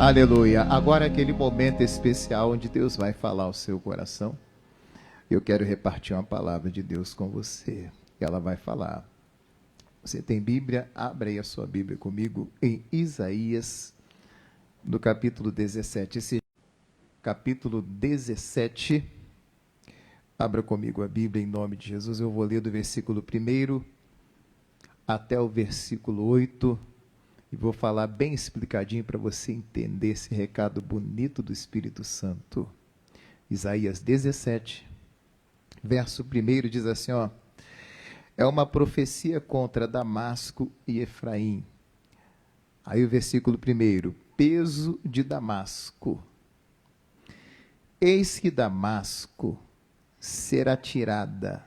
Aleluia. Agora é aquele momento especial onde Deus vai falar ao seu coração. Eu quero repartir uma palavra de Deus com você. Ela vai falar. Você tem Bíblia? Abre aí a sua Bíblia comigo em Isaías, no capítulo 17. Esse capítulo 17. Abra comigo a Bíblia em nome de Jesus. Eu vou ler do versículo 1 até o versículo 8. E vou falar bem explicadinho para você entender esse recado bonito do Espírito Santo. Isaías 17, verso 1 diz assim, ó: é uma profecia contra Damasco e Efraim. Aí o versículo 1, peso de Damasco. Eis que Damasco será tirada,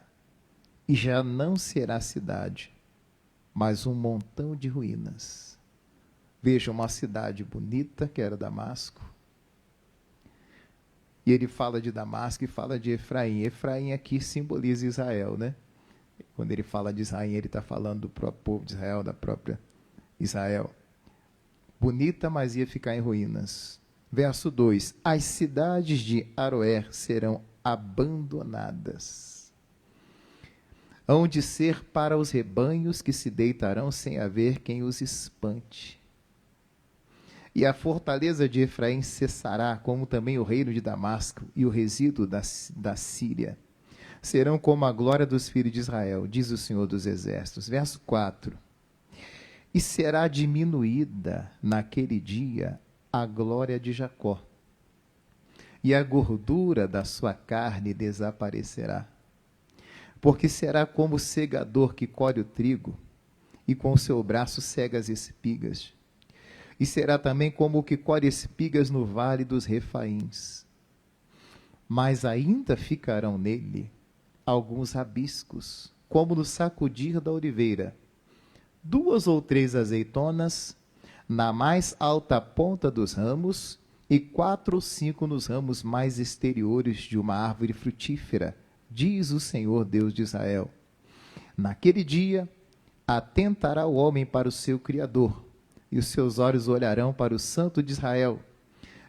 e já não será cidade, mas um montão de ruínas. Veja, uma cidade bonita, que era Damasco. E ele fala de Damasco e fala de Efraim. Efraim aqui simboliza Israel, né? Quando ele fala de Israel, ele está falando do próprio povo de Israel, da própria Israel. Bonita, mas ia ficar em ruínas. Verso 2. As cidades de Aroer serão abandonadas. Hão de ser para os rebanhos que se deitarão sem haver quem os espante. E a fortaleza de Efraim cessará, como também o reino de Damasco e o resíduo da Síria. Serão como a glória dos filhos de Israel, diz o Senhor dos Exércitos. Verso 4. E será diminuída naquele dia a glória de Jacó, e a gordura da sua carne desaparecerá. Porque será como o segador que colhe o trigo, e com o seu braço cega as espigas. E será também como o que colhe espigas no vale dos Refaíns. Mas ainda ficarão nele alguns rabiscos, como no sacudir da oliveira, 2 ou 3 azeitonas na mais alta ponta dos ramos, e 4 ou 5 nos ramos mais exteriores de uma árvore frutífera, diz o Senhor Deus de Israel. Naquele dia, atentará o homem para o seu Criador, e os seus olhos olharão para o Santo de Israel,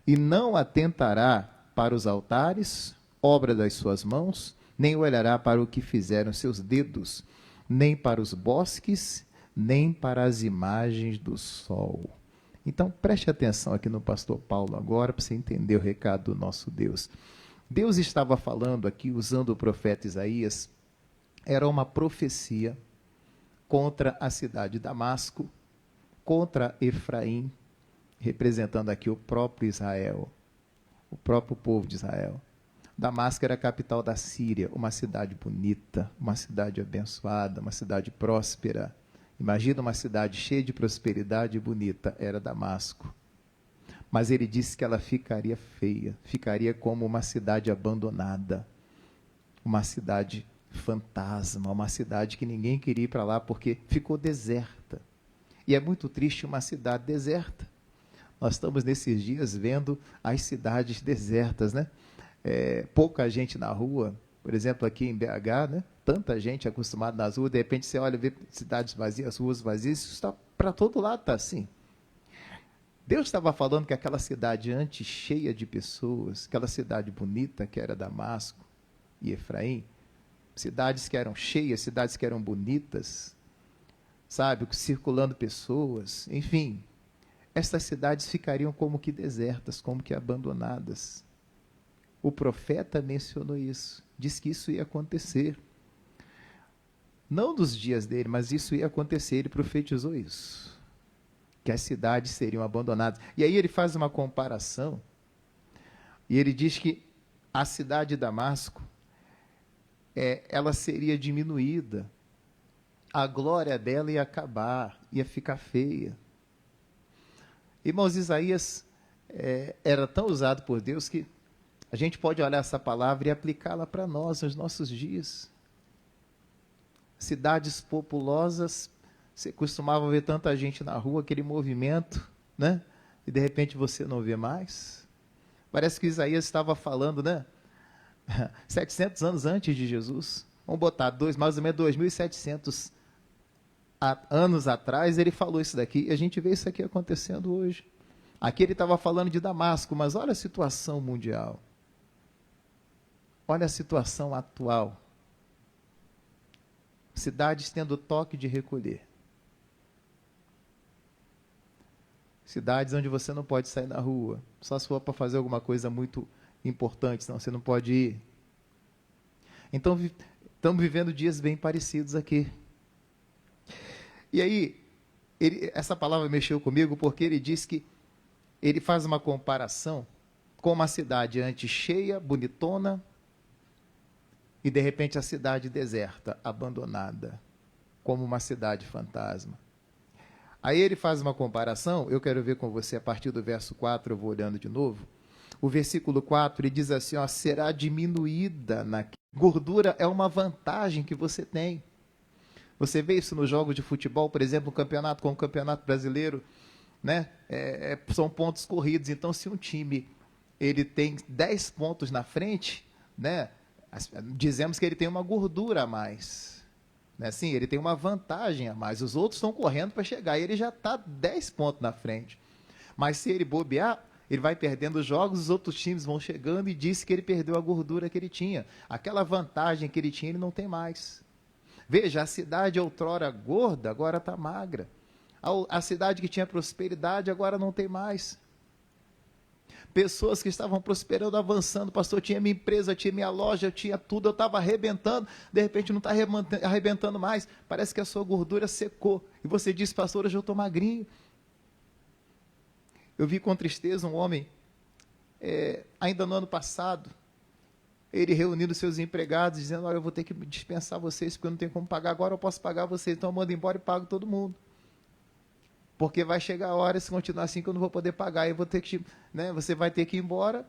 e não atentará para os altares, obra das suas mãos, nem olhará para o que fizeram seus dedos, nem para os bosques, nem para as imagens do sol. Então, preste atenção aqui no pastor Paulo agora, para você entender o recado do nosso Deus. Deus estava falando aqui, usando o profeta Isaías, era uma profecia contra a cidade de Damasco, contra Efraim, representando aqui o próprio Israel, o próprio povo de Israel. Damasco era a capital da Síria, uma cidade bonita, uma cidade abençoada, uma cidade próspera. Imagina uma cidade cheia de prosperidade e bonita, era Damasco. Mas ele disse que ela ficaria feia, ficaria como uma cidade abandonada, uma cidade fantasma, uma cidade que ninguém queria ir para lá porque ficou deserta. E é muito triste uma cidade deserta. Nós estamos nesses dias vendo as cidades desertas, né? Pouca gente na rua, por exemplo, aqui em BH, né? Tanta gente acostumada nas ruas, de repente você olha e vê cidades vazias, ruas vazias, isso está para todo lado, está assim. Deus estava falando que aquela cidade antes cheia de pessoas, aquela cidade bonita que era Damasco e Efraim, cidades que eram cheias, cidades que eram bonitas, sabe, circulando pessoas, enfim, estas cidades ficariam como que desertas, como que abandonadas. O profeta mencionou isso, disse que isso ia acontecer. Não nos dias dele, mas isso ia acontecer, ele profetizou isso, que as cidades seriam abandonadas. E aí ele faz uma comparação, e ele diz que a cidade de Damasco, ela seria diminuída, a glória dela ia acabar, ia ficar feia. Irmãos, Isaías era tão usado por Deus que a gente pode olhar essa palavra e aplicá-la para nós, nos nossos dias. Cidades populosas, você costumava ver tanta gente na rua, aquele movimento, né? E de repente você não vê mais. Parece que Isaías estava falando, né? 700 anos antes de Jesus. Vamos botar mais ou menos 2.700 anos atrás, ele falou isso daqui, e a gente vê isso aqui acontecendo hoje. Aqui ele estava falando de Damasco, mas olha a situação mundial. Olha a situação atual. Cidades tendo toque de recolher. Cidades onde você não pode sair na rua, só se for para fazer alguma coisa muito importante, senão você não pode ir. Então, estamos vivendo dias bem parecidos aqui. E aí, essa palavra mexeu comigo porque ele diz que ele faz uma comparação com uma cidade antes cheia, bonitona, e de repente a cidade deserta, abandonada, como uma cidade fantasma. Aí ele faz uma comparação, eu quero ver com você a partir do verso 4, eu vou olhando de novo. O versículo 4, ele diz assim, ó, será diminuída na gordura, é uma vantagem que você tem. Você vê isso nos jogos de futebol, por exemplo, um campeonato como o Campeonato Brasileiro, né? São pontos corridos, então se um time ele tem 10 pontos na frente, né? Dizemos que ele tem uma gordura a mais. Né? Sim, ele tem uma vantagem a mais. Os outros estão correndo para chegar e ele já está 10 pontos na frente. Mas se ele bobear, ele vai perdendo os jogos, os outros times vão chegando e diz que ele perdeu a gordura que ele tinha. Aquela vantagem que ele tinha, ele não tem mais. Veja, a cidade outrora gorda, agora está magra. A cidade que tinha prosperidade, agora não tem mais. Pessoas que estavam prosperando, avançando, pastor, tinha minha empresa, tinha minha loja, tinha tudo, eu estava arrebentando, de repente não está arrebentando mais, parece que a sua gordura secou, e você diz, pastor, hoje eu estou magrinho. Eu vi com tristeza um homem, ainda no ano passado, ele reunindo seus empregados, dizendo, olha, eu vou ter que dispensar vocês, porque eu não tenho como pagar, agora eu posso pagar vocês, então eu mando embora e pago todo mundo. Porque vai chegar a hora, se continuar assim, que eu não vou poder pagar, eu vou ter que, né, você vai ter que ir embora,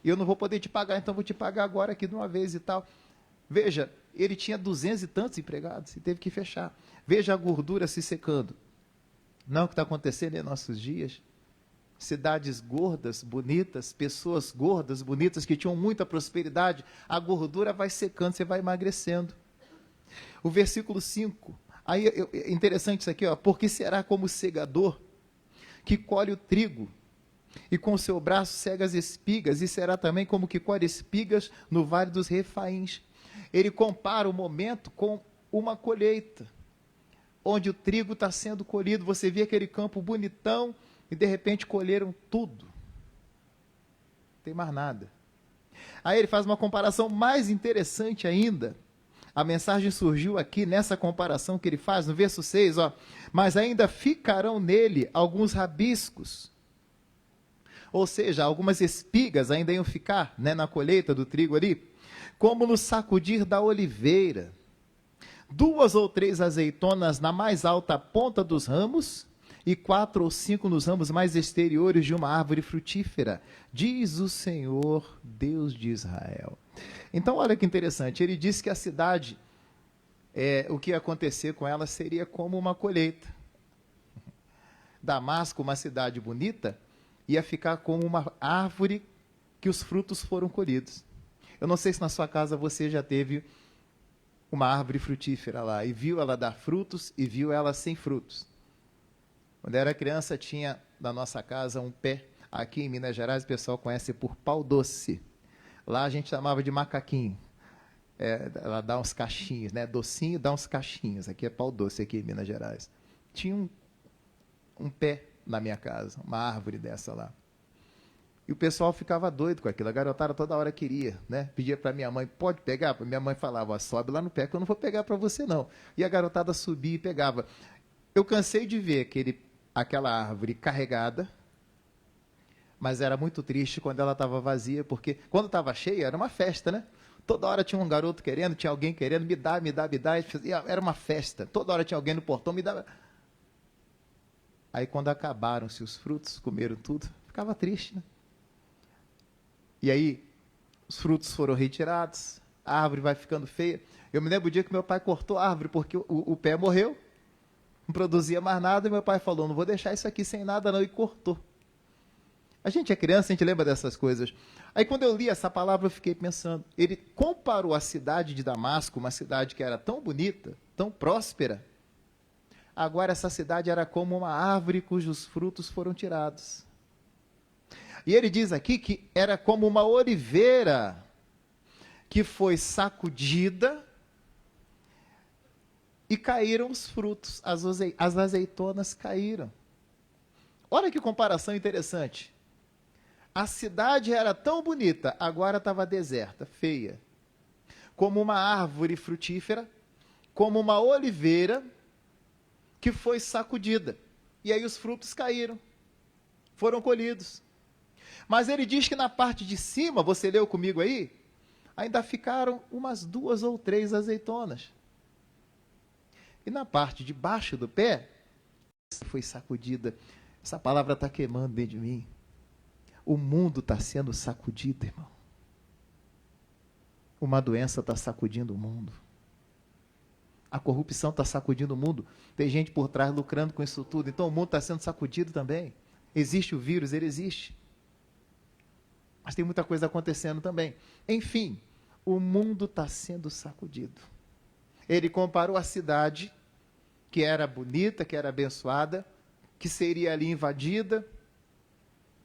e eu não vou poder te pagar, então vou te pagar agora aqui de uma vez e tal. Veja, ele tinha 200 e tantos empregados, e teve que fechar. Veja a gordura se secando. Não é o que está acontecendo em nossos dias? Cidades gordas, bonitas, pessoas gordas, bonitas, que tinham muita prosperidade, a gordura vai secando, você vai emagrecendo. O versículo 5, aí é interessante isso aqui, ó, porque será como o segador que colhe o trigo e com o seu braço cega as espigas, e será também como que colhe espigas no vale dos Refaíns. Ele compara o momento com uma colheita, onde o trigo está sendo colhido, você vê aquele campo bonitão, e de repente colheram tudo. Não tem mais nada. Aí ele faz uma comparação mais interessante ainda. A mensagem surgiu aqui nessa comparação que ele faz, no verso 6, ó, mas ainda ficarão nele alguns rabiscos. Ou seja, algumas espigas ainda iam ficar, né, na colheita do trigo ali, como no sacudir da oliveira. 2 ou 3 azeitonas na mais alta ponta dos ramos, e 4 ou 5 nos ramos mais exteriores de uma árvore frutífera, diz o Senhor, Deus de Israel. Então, olha que interessante, ele disse que a cidade, o que ia acontecer com ela seria como uma colheita. Damasco, uma cidade bonita, ia ficar como uma árvore que os frutos foram colhidos. Eu não sei se na sua casa você já teve uma árvore frutífera lá, e viu ela dar frutos, e viu ela sem frutos. Quando eu era criança, tinha na nossa casa um pé, aqui em Minas Gerais, o pessoal conhece por pau doce. Lá a gente chamava de macaquinho. Ela dá uns cachinhos, né? Docinho dá uns cachinhos. Aqui é pau doce, aqui em Minas Gerais. Tinha um pé na minha casa, uma árvore dessa lá. E o pessoal ficava doido com aquilo. A garotada toda hora queria, né? Pedia para minha mãe, pode pegar? Minha mãe falava, sobe lá no pé que eu não vou pegar para você, não. E a garotada subia e pegava. Eu cansei de ver aquela árvore carregada, mas era muito triste quando ela estava vazia, porque quando estava cheia era uma festa, né? Toda hora tinha um garoto querendo, tinha alguém querendo, me dá, me dá, me dá, e era uma festa, toda hora tinha alguém no portão, me dá. Aí quando acabaram-se os frutos, comeram tudo, ficava triste, né? E aí os frutos foram retirados, a árvore vai ficando feia. Eu me lembro o dia que meu pai cortou a árvore, porque o pé morreu, não produzia mais nada, e meu pai falou, não vou deixar isso aqui sem nada não, e cortou. A gente é criança, a gente lembra dessas coisas. Aí quando eu li essa palavra, eu fiquei pensando, ele comparou a cidade de Damasco, uma cidade que era tão bonita, tão próspera, agora essa cidade era como uma árvore cujos frutos foram tirados. E ele diz aqui que era como uma oliveira que foi sacudida e caíram os frutos, as azeitonas caíram. Olha que comparação interessante. A cidade era tão bonita, agora estava deserta, feia. Como uma árvore frutífera, como uma oliveira que foi sacudida. E aí os frutos caíram, foram colhidos. Mas ele diz que na parte de cima, você leu comigo aí, ainda ficaram umas 2 ou 3 azeitonas. E na parte de baixo do pé, foi sacudida. Essa palavra está queimando dentro de mim. O mundo está sendo sacudido, irmão. Uma doença está sacudindo o mundo. A corrupção está sacudindo o mundo. Tem gente por trás lucrando com isso tudo. Então o mundo está sendo sacudido também. Existe o vírus, ele existe. Mas tem muita coisa acontecendo também. Enfim, o mundo está sendo sacudido. Ele comparou a cidade, que era bonita, que era abençoada, que seria ali invadida,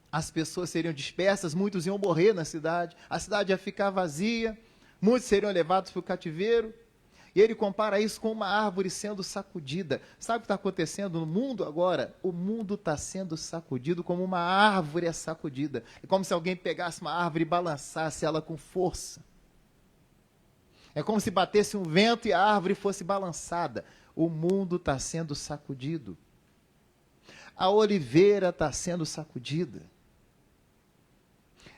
as pessoas seriam dispersas, muitos iam morrer na cidade, a cidade ia ficar vazia, muitos seriam levados para o cativeiro. E ele compara isso com uma árvore sendo sacudida. Sabe o que está acontecendo no mundo agora? O mundo está sendo sacudido como uma árvore é sacudida. É como se alguém pegasse uma árvore e balançasse ela com força. É como se batesse um vento e a árvore fosse balançada. O mundo está sendo sacudido. A oliveira está sendo sacudida.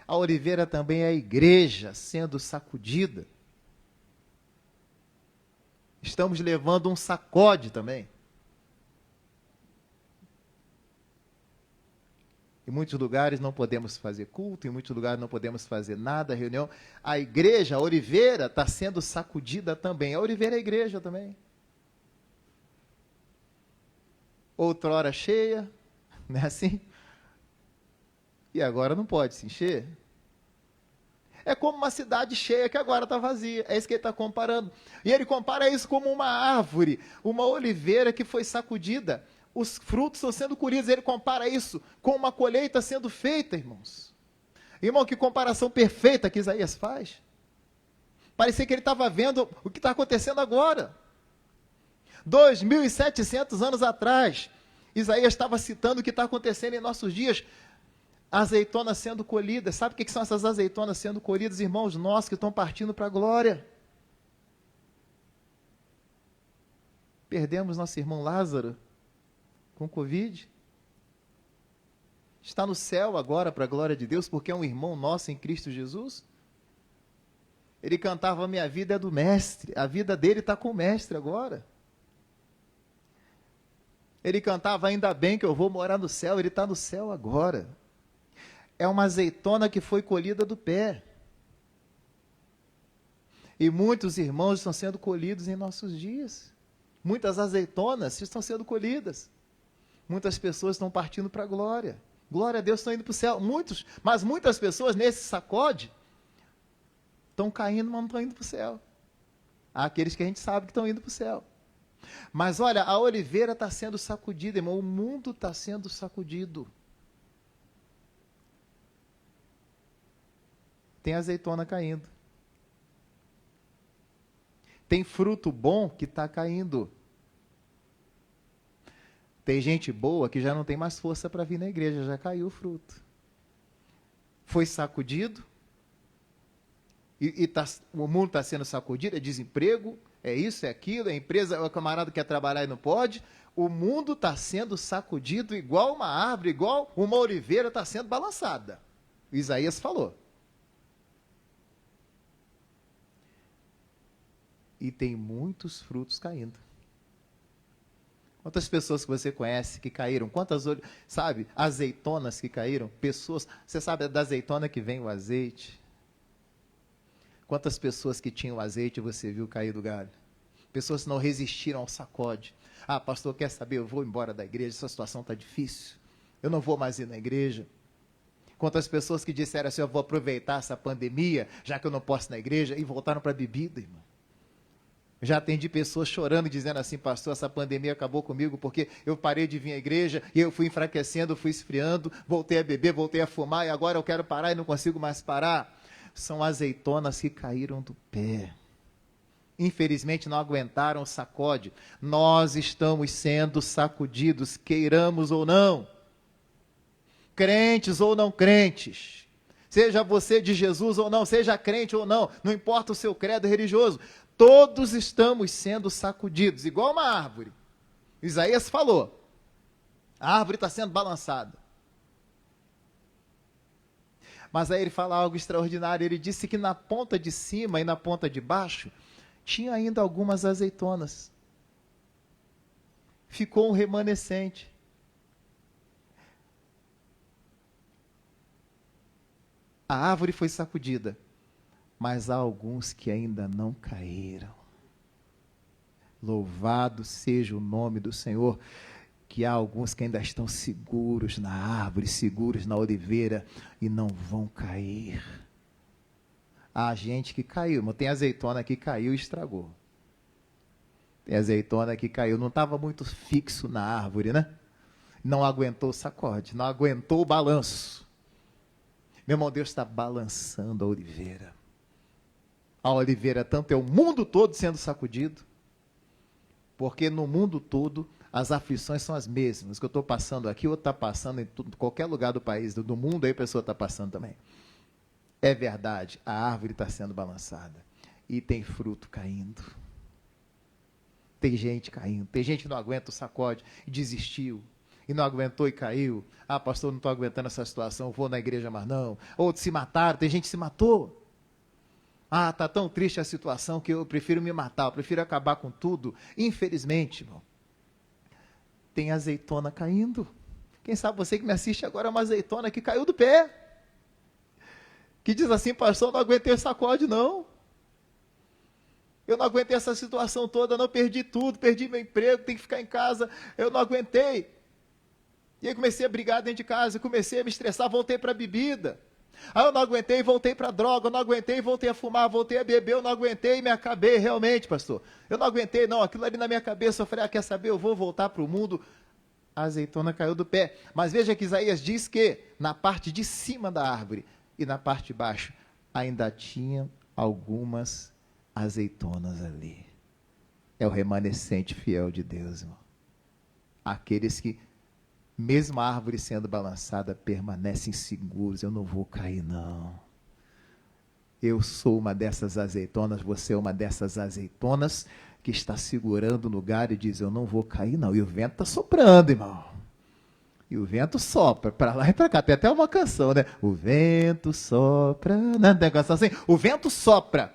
A oliveira também é a igreja sendo sacudida. Estamos levando um sacode também. Em muitos lugares não podemos fazer culto, em muitos lugares não podemos fazer nada, reunião. A igreja, a oliveira, está sendo sacudida também. A oliveira é a igreja também. Outrora cheia, não é assim? E agora não pode se encher. É como uma cidade cheia que agora está vazia. É isso que ele está comparando. E ele compara isso como uma árvore, uma oliveira que foi sacudida. Os frutos estão sendo colhidos. Ele compara isso com uma colheita sendo feita, irmãos. Irmão, que comparação perfeita que Isaías faz. Parecia que ele estava vendo o que está acontecendo agora. 2.700 anos atrás, Isaías estava citando o que está acontecendo em nossos dias. Azeitonas sendo colhidas. Sabe o que são essas azeitonas sendo colhidas, irmãos nossos que estão partindo para a glória? Perdemos nosso irmão Lázaro com Covid. Está no céu agora para a glória de Deus, porque é um irmão nosso em Cristo Jesus. Ele cantava: minha vida é do mestre. A vida dele está com o mestre agora. Ele cantava: ainda bem que eu vou morar no céu. Ele está no céu agora. É uma azeitona que foi colhida do pé. E muitos irmãos estão sendo colhidos em nossos dias. Muitas azeitonas estão sendo colhidas. Muitas pessoas estão partindo para a glória. Glória a Deus, estão indo para o céu. Mas muitas pessoas nesse sacode estão caindo, mas não estão indo para o céu. Há aqueles que a gente sabe que estão indo para o céu. Mas olha, a oliveira está sendo sacudida, irmão. O mundo está sendo sacudido. Tem azeitona caindo. Tem fruto bom que está caindo. Tem gente boa que já não tem mais força para vir na igreja, já caiu o fruto. Foi sacudido. O mundo está sendo sacudido, é desemprego, é isso, é aquilo, é empresa, é o camarada que quer trabalhar e não pode. O mundo está sendo sacudido igual uma árvore, igual uma oliveira está sendo balançada. Isaías falou. E tem muitos frutos caindo. Quantas pessoas que você conhece que caíram? Quantas, sabe, azeitonas que caíram? Pessoas, você sabe da azeitona que vem o azeite? Quantas pessoas que tinham azeite você viu cair do galho? Pessoas que não resistiram ao sacode. Ah, pastor, quer saber? Eu vou embora da igreja, essa situação está difícil. Eu não vou mais ir na igreja. Quantas pessoas que disseram assim: eu vou aproveitar essa pandemia, já que eu não posso ir na igreja, e voltaram para a bebida, irmão. Já atendi pessoas chorando, dizendo assim: pastor, essa pandemia acabou comigo porque eu parei de vir à igreja e eu fui enfraquecendo, fui esfriando, voltei a beber, voltei a fumar e agora eu quero parar e não consigo mais parar. São azeitonas que caíram do pé. Infelizmente não aguentaram o sacode. Nós estamos sendo sacudidos, queiramos ou não. Crentes ou não crentes. Seja você de Jesus ou não, seja crente ou não, não importa o seu credo religioso. Todos estamos sendo sacudidos, igual uma árvore. Isaías falou, a árvore está sendo balançada. Mas aí ele fala algo extraordinário, ele disse que na ponta de cima e na ponta de baixo, tinha ainda algumas azeitonas. Ficou um remanescente. A árvore foi sacudida, mas há alguns que ainda não caíram. Louvado seja o nome do Senhor, que há alguns que ainda estão seguros na árvore, seguros na oliveira e não vão cair. Há gente que caiu, mas tem azeitona que caiu e estragou. Tem azeitona que caiu, não estava muito fixo na árvore, né? Não aguentou o sacode, não aguentou o balanço. Meu irmão, Deus está balançando a oliveira. A oliveira tanto é o mundo todo sendo sacudido, porque no mundo todo as aflições são as mesmas. O que eu estou passando aqui, outro está passando em qualquer lugar do país, do mundo, aí a pessoa está passando também. É verdade, a árvore está sendo balançada. E tem fruto caindo. Tem gente caindo. Tem gente que não aguenta o sacode e desistiu. E não aguentou e caiu. Ah, pastor, não estou aguentando essa situação, vou na igreja mais não. Outros se mataram, tem gente que se matou. Ah, está tão triste a situação que eu prefiro me matar, eu prefiro acabar com tudo. Infelizmente, irmão, tem azeitona caindo. Quem sabe você que me assiste agora é uma azeitona que caiu do pé. Que diz assim, pastor, eu não aguentei o sacode não. Eu não aguentei essa situação toda, não, perdi tudo, perdi meu emprego, tenho que ficar em casa, eu não aguentei. E aí comecei a brigar dentro de casa, comecei a me estressar, voltei para a bebida. Aí eu não aguentei, voltei para a droga, eu não aguentei, voltei a fumar, voltei a beber, eu não aguentei e me acabei realmente, pastor. Eu não aguentei não, aquilo ali na minha cabeça, eu falei, quer saber, eu vou voltar para o mundo. A azeitona caiu do pé. Mas veja que Isaías diz que na parte de cima da árvore e na parte de baixo ainda tinha algumas azeitonas ali. É o remanescente fiel de Deus, irmão. Aqueles que, mesmo a árvore sendo balançada, permanecem seguros. Eu não vou cair, não. Eu sou uma dessas azeitonas, você é uma dessas azeitonas que está segurando o lugar e diz, eu não vou cair, não. E o vento está soprando, irmão. E o vento sopra para lá e para cá. Tem até uma canção, né? O vento sopra. Não tem canção assim? O vento sopra.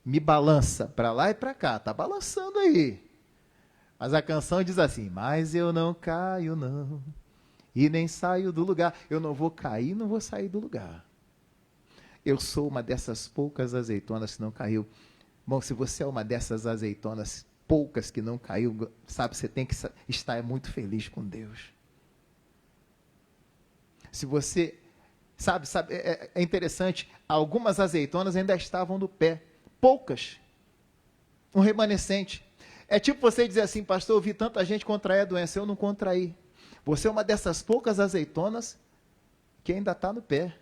Me balança para lá e para cá. Está balançando aí. Mas a canção diz assim, mas eu não caio não, e nem saio do lugar. Eu não vou cair, não vou sair do lugar. Eu sou uma dessas poucas azeitonas que não caiu. Bom, se você é uma dessas azeitonas poucas que não caiu, sabe, você tem que estar muito feliz com Deus. Se você, sabe é interessante, algumas azeitonas ainda estavam no pé, poucas, um remanescente. É tipo você dizer assim, pastor, eu vi tanta gente contrair a doença, eu não contraí. Você é uma dessas poucas azeitonas que ainda está no pé.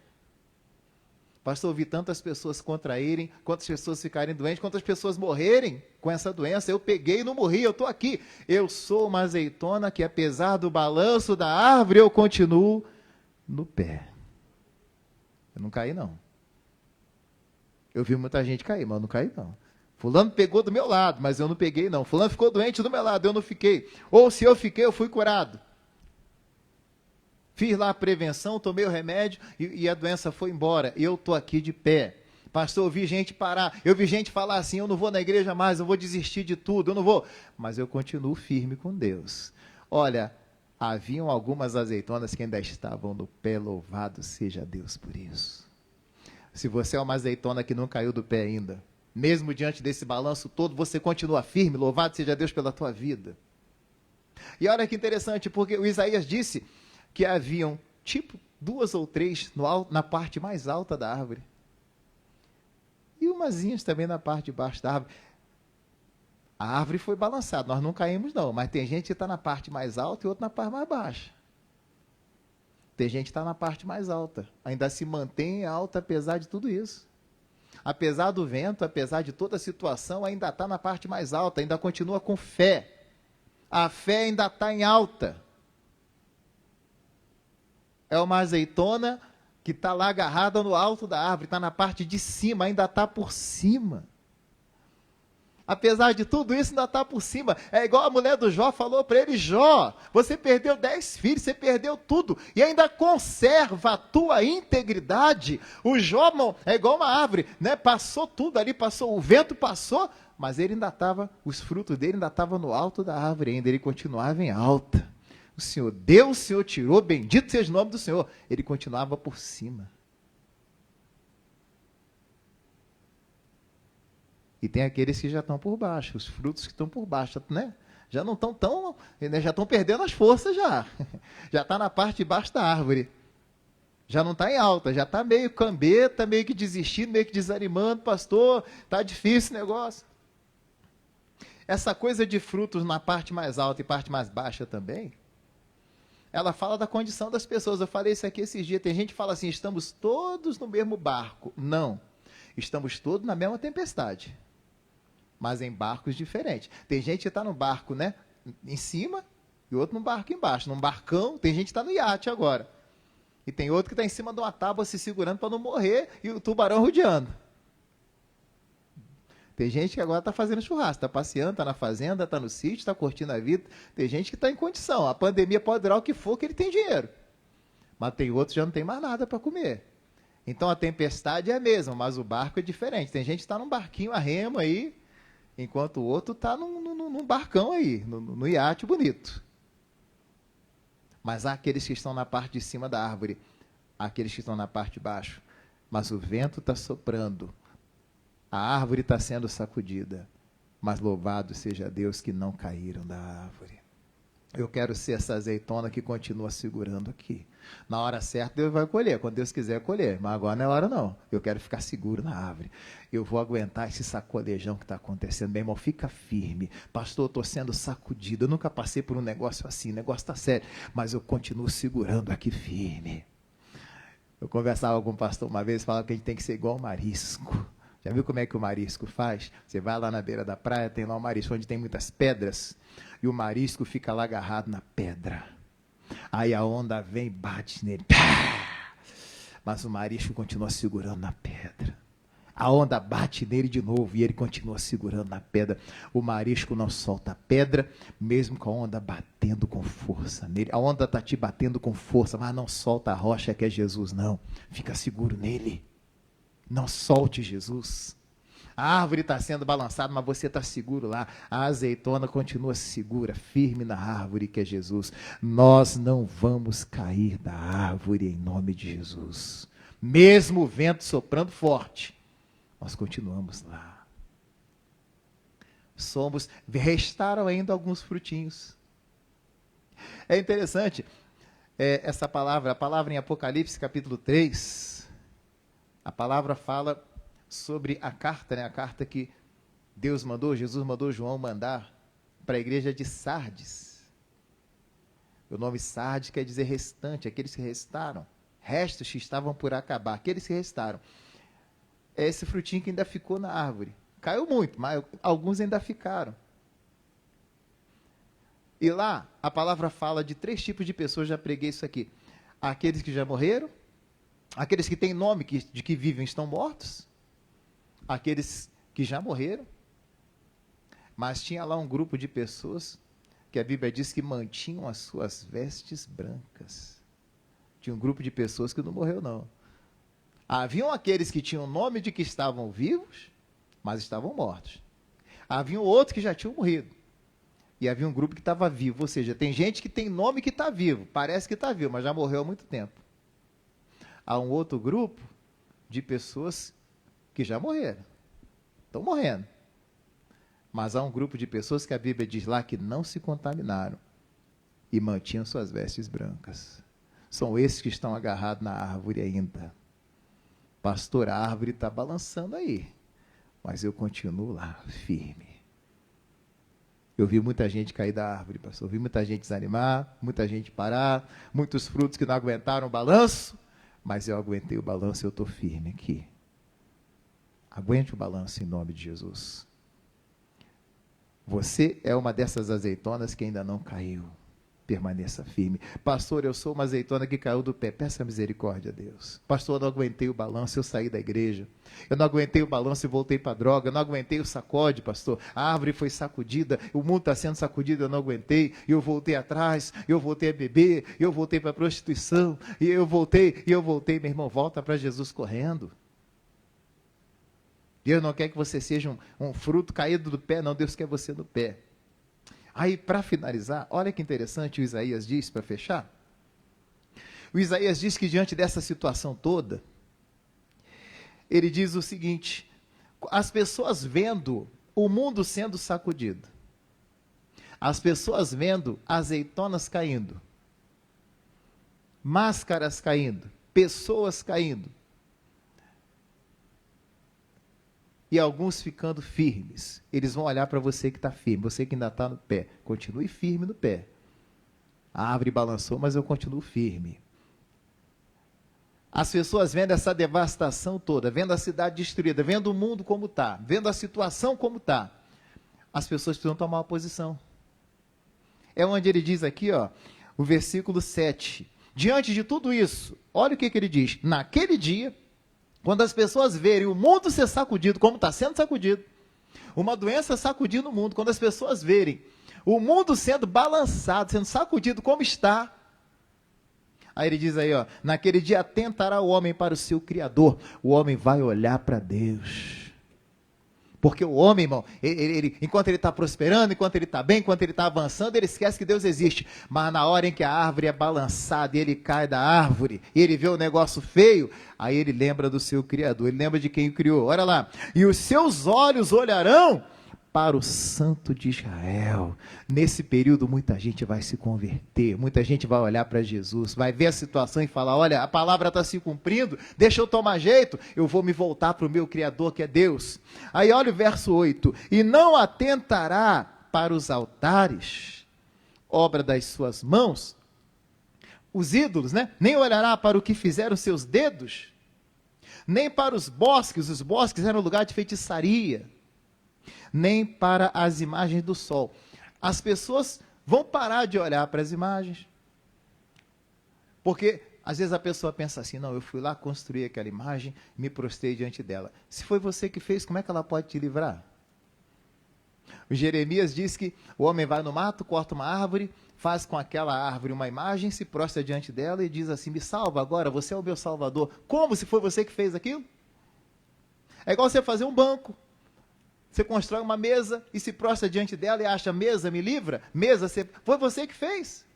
Pastor, eu vi tantas pessoas contraírem, quantas pessoas ficarem doentes, quantas pessoas morrerem com essa doença. Eu peguei e não morri, eu estou aqui. Eu sou uma azeitona que, apesar do balanço da árvore, eu continuo no pé. Eu não caí, não. Eu vi muita gente cair, mas eu não caí, não. Fulano pegou do meu lado, mas eu não peguei, não. Fulano ficou doente do meu lado, eu não fiquei. Ou se eu fiquei, eu fui curado. Fiz lá a prevenção, tomei o remédio e a doença foi embora. Eu estou aqui de pé. Pastor, eu vi gente parar, eu vi gente falar assim, eu não vou na igreja mais, eu vou desistir de tudo, eu não vou. Mas eu continuo firme com Deus. Olha, haviam algumas azeitonas que ainda estavam no pé, louvado seja Deus por isso. Se você é uma azeitona que não caiu do pé ainda, mesmo diante desse balanço todo, você continua firme, louvado seja Deus pela tua vida. E olha que interessante, porque o Isaías disse que haviam, tipo, 2 ou 3 na parte mais alta da árvore. E umazinhas também na parte de baixo da árvore. A árvore foi balançada, nós não caímos não, mas tem gente que está na parte mais alta e outro na parte mais baixa. Tem gente que está na parte mais alta, ainda se mantém alta apesar de tudo isso. Apesar do vento, apesar de toda a situação, ainda está na parte mais alta, ainda continua com fé. A fé ainda está em alta. É uma azeitona que está lá agarrada no alto da árvore, está na parte de cima, ainda está por cima. Apesar de tudo isso, ainda está por cima. É igual a mulher do Jó falou para ele: Jó, você perdeu 10 filhos, você perdeu tudo, e ainda conserva a tua integridade. O Jó é igual uma árvore, né? Passou tudo ali, passou, o vento passou, mas ele ainda estava, os frutos dele ainda estavam no alto da árvore ainda, ele continuava em alta. O Senhor deu, o Senhor tirou, bendito seja o nome do Senhor. Ele continuava por cima. E tem aqueles que já estão por baixo, os frutos que estão por baixo, né? Já não estão tão, né? Já estão perdendo as forças já. Já está na parte de baixo da árvore. Já não está em alta, já está meio cambeta, meio que desistindo, meio que desanimando, pastor, está difícil o negócio. Essa coisa de frutos na parte mais alta e parte mais baixa também, ela fala da condição das pessoas. Eu falei isso aqui esses dias, tem gente que fala assim, estamos todos no mesmo barco. Não, estamos todos na mesma tempestade, mas em barcos diferentes. Tem gente que está no barco, né, em cima, e outro no barco embaixo, num barcão. Tem gente que está no iate agora, e tem outro que está em cima de uma tábua se segurando para não morrer, e o tubarão rodeando. Tem gente que agora está fazendo churrasco, está passeando, está na fazenda, está no sítio, está curtindo a vida. Tem gente que está em condição. A pandemia pode durar o que for, que ele tem dinheiro. Mas tem outros que já não tem mais nada para comer. Então a tempestade é a mesma, mas o barco é diferente. Tem gente que está num barquinho a remo aí, enquanto o outro está num barcão aí, no iate bonito. Mas há aqueles que estão na parte de cima da árvore, há aqueles que estão na parte de baixo. Mas o vento está soprando, a árvore está sendo sacudida, mas louvado seja Deus que não caíram da árvore. Eu quero ser essa azeitona que continua segurando aqui. Na hora certa Deus vai colher, quando Deus quiser colher, mas agora não é hora não. Eu quero ficar seguro na árvore. Eu vou aguentar esse sacolejão que está acontecendo. Meu irmão, fica firme. Pastor, eu estou sendo sacudido. Eu nunca passei por um negócio assim, o negócio está sério, mas eu continuo segurando aqui firme. Eu conversava com um pastor uma vez, falava que a gente tem que ser igual ao marisco. Já viu como é que o marisco faz? Você vai lá na beira da praia, tem lá um marisco onde tem muitas pedras, e o marisco fica lá agarrado na pedra. Aí a onda vem e bate nele. Mas o marisco continua segurando na pedra. A onda bate nele de novo e ele continua segurando na pedra. O marisco não solta a pedra, mesmo com a onda batendo com força nele. A onda está te batendo com força, mas não solta a rocha que é Jesus, não. Fica seguro nele. Não solte Jesus. A árvore está sendo balançada, mas você está seguro lá. A azeitona continua segura, firme na árvore que é Jesus. Nós não vamos cair da árvore em nome de Jesus. Mesmo o vento soprando forte, nós continuamos lá. Restaram ainda alguns frutinhos. É interessante, essa palavra, a palavra em Apocalipse capítulo 3, a palavra fala sobre a carta, né? A carta que Deus mandou, Jesus mandou João mandar para a igreja de Sardes. O nome Sardes quer dizer restante, aqueles que restaram, restos que estavam por acabar, aqueles que restaram. É esse frutinho que ainda ficou na árvore. Caiu muito, mas alguns ainda ficaram. E lá, a palavra fala de 3 tipos de pessoas, já preguei isso aqui. Aqueles que já morreram, aqueles que têm nome de que vivem estão mortos, aqueles que já morreram, mas tinha lá um grupo de pessoas que a Bíblia diz que mantinham as suas vestes brancas. Tinha um grupo de pessoas que não morreu, não. Haviam aqueles que tinham nome de que estavam vivos, mas estavam mortos. Haviam outros que já tinham morrido. E havia um grupo que estava vivo, ou seja, tem gente que tem nome que está vivo, parece que está vivo, mas já morreu há muito tempo. Há um outro grupo de pessoas que já morreram, estão morrendo. Mas há um grupo de pessoas que a Bíblia diz lá que não se contaminaram e mantinham suas vestes brancas. São esses que estão agarrados na árvore ainda. Pastor, a árvore está balançando aí, mas eu continuo lá, firme. Eu vi muita gente cair da árvore, pastor. Eu vi muita gente desanimar, muita gente parar, muitos frutos que não aguentaram o balanço, mas eu aguentei o balanço e eu estou firme aqui. Aguente o balanço em nome de Jesus. Você é uma dessas azeitonas que ainda não caiu. Permaneça firme. Pastor, eu sou uma azeitona que caiu do pé. Peça misericórdia a Deus. Pastor, eu não aguentei o balanço, eu saí da igreja. Eu não aguentei o balanço e voltei para a droga. Eu não aguentei o sacode, pastor. A árvore foi sacudida, o mundo está sendo sacudido, eu não aguentei. E eu voltei atrás, eu voltei a beber, eu voltei para a prostituição. E eu voltei. Meu irmão, volta para Jesus correndo. Deus não quer que você seja um fruto caído do pé, não. Deus quer você no pé. Aí, para finalizar, olha que interessante o Isaías diz, para fechar. O Isaías diz que diante dessa situação toda, ele diz o seguinte: as pessoas vendo o mundo sendo sacudido, as pessoas vendo azeitonas caindo, máscaras caindo, pessoas caindo, e alguns ficando firmes. Eles vão olhar para você que está firme, você que ainda está no pé. Continue firme no pé. A árvore balançou, mas eu continuo firme. As pessoas vendo essa devastação toda, vendo a cidade destruída, vendo o mundo como está, vendo a situação como está, as pessoas precisam tomar uma posição. É onde ele diz aqui, ó, o versículo 7. Diante de tudo isso, olha o que ele diz. Naquele dia, quando as pessoas verem o mundo ser sacudido, como está sendo sacudido, uma doença sacudindo o mundo, quando as pessoas verem o mundo sendo balançado, sendo sacudido como está, aí ele diz aí, ó, naquele dia atentará o homem para o seu Criador, o homem vai olhar para Deus. Porque o homem, irmão, enquanto ele está prosperando, enquanto ele está bem, enquanto ele está avançando, ele esquece que Deus existe. Mas na hora em que a árvore é balançada e ele cai da árvore, e ele vê o negócio feio, aí ele lembra do seu Criador, ele lembra de quem o criou. Olha lá, e os seus olhos olharão para o Santo de Israel. Nesse período, muita gente vai se converter, muita gente vai olhar para Jesus, vai ver a situação e falar, olha, a palavra está se cumprindo, deixa eu tomar jeito, eu vou me voltar para o meu Criador, que é Deus. Aí olha o verso 8, e não atentará para os altares, obra das suas mãos, os ídolos, né? Nem olhará para o que fizeram seus dedos, nem para os bosques eram lugar de feitiçaria, nem para as imagens do sol. As pessoas vão parar de olhar para as imagens, porque às vezes a pessoa pensa assim, não, eu fui lá construir aquela imagem, me prostrei diante dela. Se foi você que fez, como é que ela pode te livrar? O Jeremias diz que o homem vai no mato, corta uma árvore, faz com aquela árvore uma imagem, se prostra diante dela e diz assim, me salva agora, você é o meu salvador. Como se foi você que fez aquilo? É igual você fazer um banco. Você constrói uma mesa e se prostra diante dela e acha, mesa, me livra? Mesa, foi você que fez.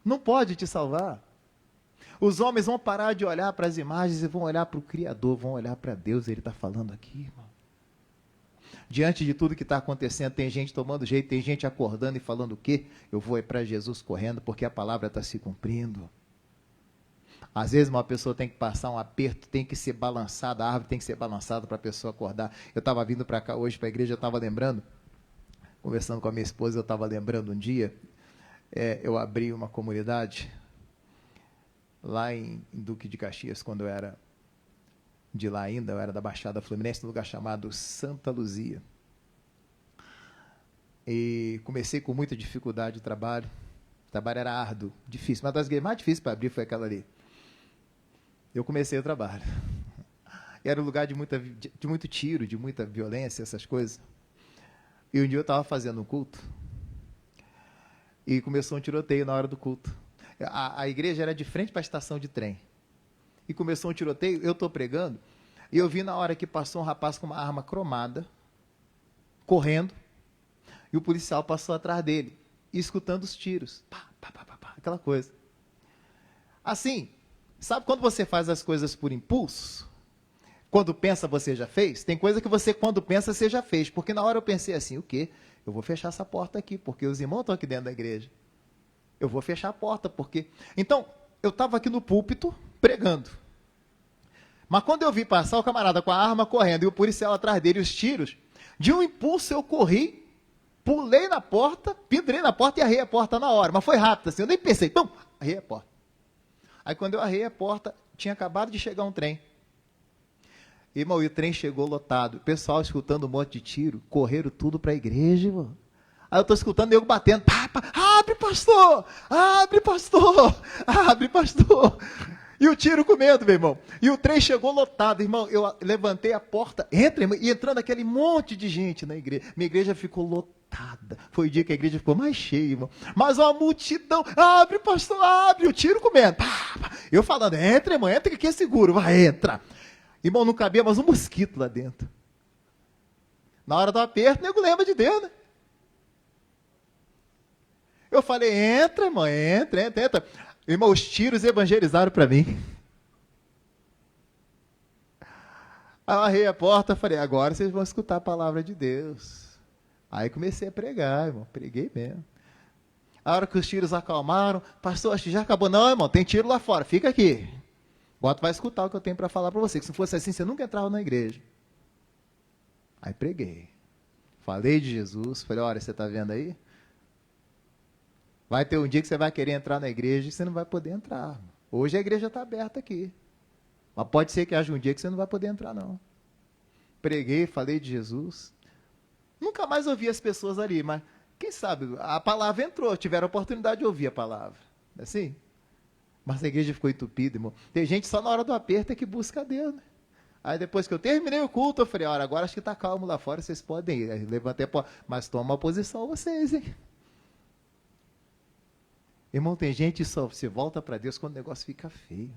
Não pode te salvar. Os homens vão parar de olhar para as imagens e vão olhar para o Criador, vão olhar para Deus. Ele está falando aqui, irmão. Diante de tudo que está acontecendo, tem gente tomando jeito, tem gente acordando e falando o quê? Eu vou para Jesus correndo porque a palavra está se cumprindo. Às vezes uma pessoa tem que passar um aperto, tem que ser balançada, a árvore tem que ser balançada para a pessoa acordar. Eu estava vindo para cá hoje, para a igreja, eu estava lembrando, conversando com a minha esposa, eu estava lembrando um dia, eu abri uma comunidade lá em Duque de Caxias, quando eu era de lá ainda, eu era da Baixada Fluminense, num lugar chamado Santa Luzia. E comecei com muita dificuldade o trabalho era árduo, difícil, uma das igrejas mais difíceis para abrir foi aquela ali. Eu comecei o trabalho. Era um lugar de muito tiro, de muita violência, essas coisas. E um dia eu estava fazendo um culto e começou um tiroteio na hora do culto. A igreja era de frente para a estação de trem. E começou um tiroteio, eu estou pregando, e eu vi na hora que passou um rapaz com uma arma cromada, correndo, e o policial passou atrás dele, e escutando os tiros. Pá, pá, pá, pá, pá, aquela coisa. Assim, sabe quando você faz as coisas por impulso? Quando pensa, você já fez? Tem coisa que você, quando pensa, você já fez. Porque na hora eu pensei assim, o quê? Eu vou fechar essa porta aqui, porque os irmãos estão aqui dentro da igreja. Eu vou fechar a porta, porque... Então, eu estava aqui no púlpito, pregando. Mas quando eu vi passar o camarada com a arma correndo, e o policial atrás dele, os tiros, de um impulso eu corri, Pulei na porta, pendurei na porta e arrei a porta na hora. Mas foi rápido, assim, eu nem pensei. Pum, arrei a porta. Aí quando eu arrei a porta, tinha acabado de chegar um trem. Irmão, e o trem chegou lotado. O pessoal escutando um monte de tiro, correram tudo para a igreja, irmão. Aí eu estou escutando nego batendo. Abre, pastor! Abre, pastor! Abre, pastor! E o tiro comendo, meu irmão. E o trem chegou lotado, irmão. Eu levantei a porta, entra, irmão, e entrando aquele monte de gente na igreja. Minha igreja ficou lotada. Foi o dia que a igreja ficou mais cheia, irmão. Mas uma multidão. Abre, pastor, abre. O tiro comendo. Eu falando, entra, irmão, entra que aqui é seguro. Vai, entra. Irmão, não cabia mais um mosquito lá dentro. Na hora do aperto, o nego lembra de Deus, né? Eu falei, entra, irmão, entra. Irmão, os tiros evangelizaram para mim. Aí eu arrei a porta, falei, agora vocês vão escutar a palavra de Deus. Aí comecei a pregar, irmão, preguei mesmo. A hora que os tiros acalmaram, pastor, acho que já acabou. Não, irmão, tem tiro lá fora, fica aqui. Agora tu vai escutar o que eu tenho para falar para você, que se fosse assim, você nunca entrava na igreja. Aí preguei. Falei de Jesus, falei, olha, você está vendo aí? Vai ter um dia que você vai querer entrar na igreja e você não vai poder entrar. Hoje a igreja está aberta aqui. Mas pode ser que haja um dia que você não vai poder entrar, não. Preguei, falei de Jesus. Nunca mais ouvi as pessoas ali, mas quem sabe, a palavra entrou, tiveram a oportunidade de ouvir a palavra. Não é assim? Mas a igreja ficou entupida, irmão. Tem gente só na hora do aperto é que busca a Deus, né? Aí depois que eu terminei o culto, eu falei, olha, agora acho que está calmo lá fora, vocês podem ir. Aí levantei a porta, mas toma uma posição vocês, hein? Irmão, tem gente que só se volta para Deus quando o negócio fica feio.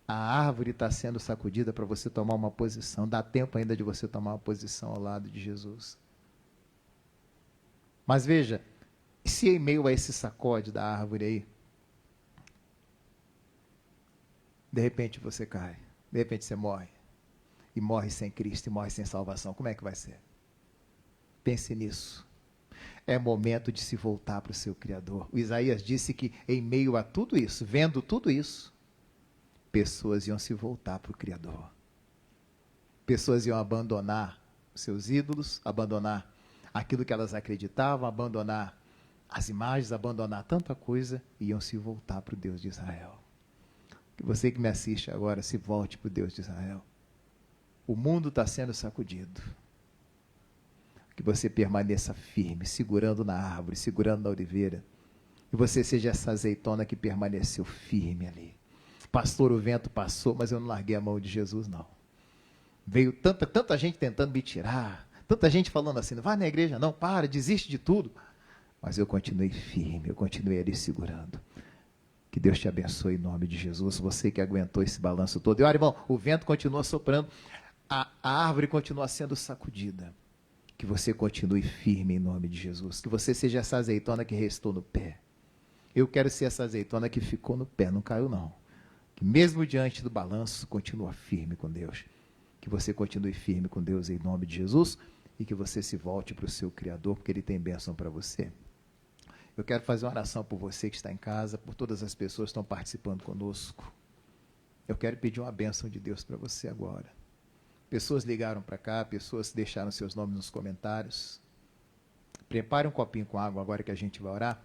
A árvore está sendo sacudida para você tomar uma posição. Dá tempo ainda de você tomar uma posição ao lado de Jesus. Mas veja, se em meio a esse sacode da árvore aí, de repente você cai, de repente você morre, e morre sem Cristo, e morre sem salvação, como é que vai ser? Pense nisso. É momento de se voltar para o seu Criador. O Isaías disse que em meio a tudo isso, vendo tudo isso, pessoas iam se voltar para o Criador. Pessoas iam abandonar seus ídolos, abandonar aquilo que elas acreditavam, abandonar as imagens, abandonar tanta coisa, e iam se voltar para o Deus de Israel. Que você que me assiste agora, se volte para o Deus de Israel. O mundo está sendo sacudido. Que você permaneça firme, segurando na árvore, segurando na oliveira. E você seja essa azeitona que permaneceu firme ali. Pastor, o vento passou, mas eu não larguei a mão de Jesus, não. Veio tanta gente tentando me tirar, tanta gente falando assim, não vai na igreja não, para, desiste de tudo. Mas eu continuei firme, eu continuei ali segurando. Que Deus te abençoe em nome de Jesus, você que aguentou esse balanço todo. E olha, irmão, o vento continua soprando, a árvore continua sendo sacudida. Que você continue firme em nome de Jesus. Que você seja essa azeitona que restou no pé. Eu quero ser essa azeitona que ficou no pé, não caiu não. Que mesmo diante do balanço, continua firme com Deus. Que você continue firme com Deus em nome de Jesus. E que você se volte para o seu Criador, porque Ele tem bênção para você. Eu quero fazer uma oração por você que está em casa, por todas as pessoas que estão participando conosco. Eu quero pedir uma bênção de Deus para você agora. Pessoas ligaram para cá, pessoas deixaram seus nomes nos comentários. Prepare um copinho com água agora que a gente vai orar.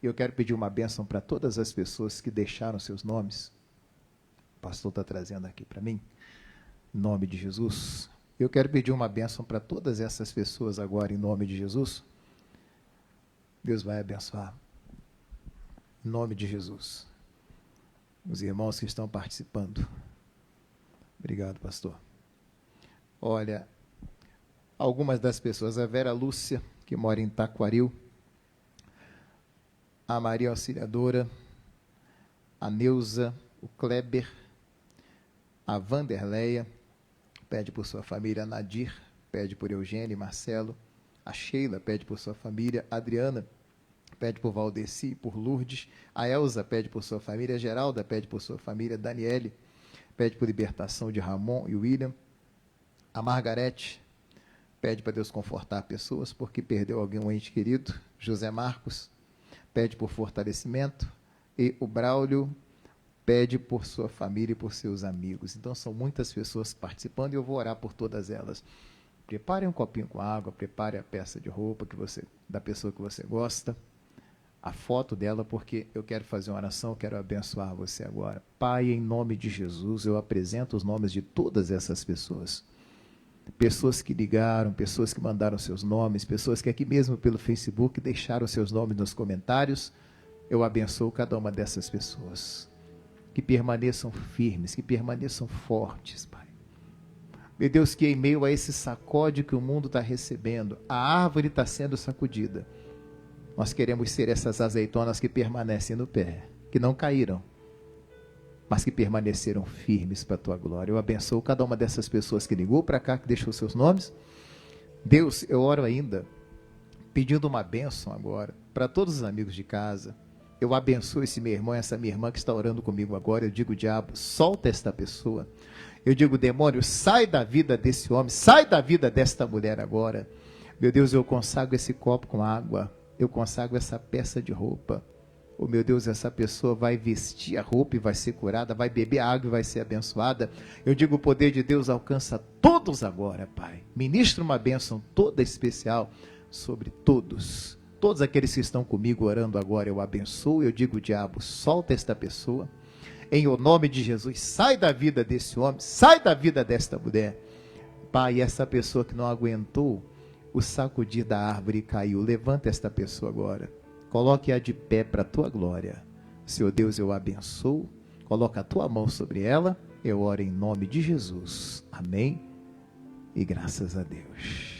E eu quero pedir uma bênção para todas as pessoas que deixaram seus nomes. O pastor está trazendo aqui para mim. Em nome de Jesus. Eu quero pedir uma bênção para todas essas pessoas agora, em nome de Jesus. Deus vai abençoar. Em nome de Jesus. Os irmãos que estão participando. Obrigado, pastor. Olha, algumas das pessoas, a Vera Lúcia, que mora em Taquaril, a Maria Auxiliadora, a Neuza, o Kleber, a Vanderleia, pede por sua família, a Nadir, pede por Eugênio e Marcelo, a Sheila pede por sua família, a Adriana pede por Valdeci e por Lourdes, a Elza pede por sua família, a Geralda pede por sua família, a Daniele pede por libertação de Ramon e William, a Margarete pede para Deus confortar pessoas porque perdeu alguém, um ente querido. José Marcos pede por fortalecimento. E o Braulio pede por sua família e por seus amigos. Então, são muitas pessoas participando e eu vou orar por todas elas. Prepare um copinho com água, prepare a peça de roupa da pessoa que você gosta, a foto dela, porque eu quero fazer uma oração, eu quero abençoar você agora. Pai, em nome de Jesus, eu apresento os nomes de todas essas pessoas. Pessoas que ligaram, pessoas que mandaram seus nomes, pessoas que aqui mesmo pelo Facebook deixaram seus nomes nos comentários. Eu abençoo cada uma dessas pessoas. Que permaneçam firmes, que permaneçam fortes, Pai. Meu Deus, que em meio a esse sacode que o mundo está recebendo, a árvore está sendo sacudida. Nós queremos ser essas azeitonas que permanecem no pé, que não caíram, mas que permaneceram firmes para a tua glória. Eu abençoo cada uma dessas pessoas que ligou para cá, que deixou seus nomes. Deus, eu oro ainda, pedindo uma bênção agora, para todos os amigos de casa. Eu abençoo esse meu irmão, essa minha irmã que está orando comigo agora. Eu digo, diabo, solta esta pessoa. Eu digo, demônio, sai da vida desse homem, sai da vida desta mulher agora. Meu Deus, eu consagro esse copo com água, eu consagro essa peça de roupa. Oh, meu Deus, essa pessoa vai vestir a roupa e vai ser curada, vai beber água e vai ser abençoada. Eu digo, o poder de Deus alcança todos agora, Pai. Ministra uma bênção toda especial sobre todos. Todos aqueles que estão comigo orando agora, eu abençoo. Eu digo, diabo, solta esta pessoa. Em o nome de Jesus, sai da vida desse homem, sai da vida desta mulher. Pai, essa pessoa que não aguentou o sacudir da árvore e caiu, levanta esta pessoa agora. Coloque-a de pé para a tua glória. Senhor Deus, eu abençoo. Coloca a tua mão sobre ela. Eu oro em nome de Jesus. Amém. E graças a Deus.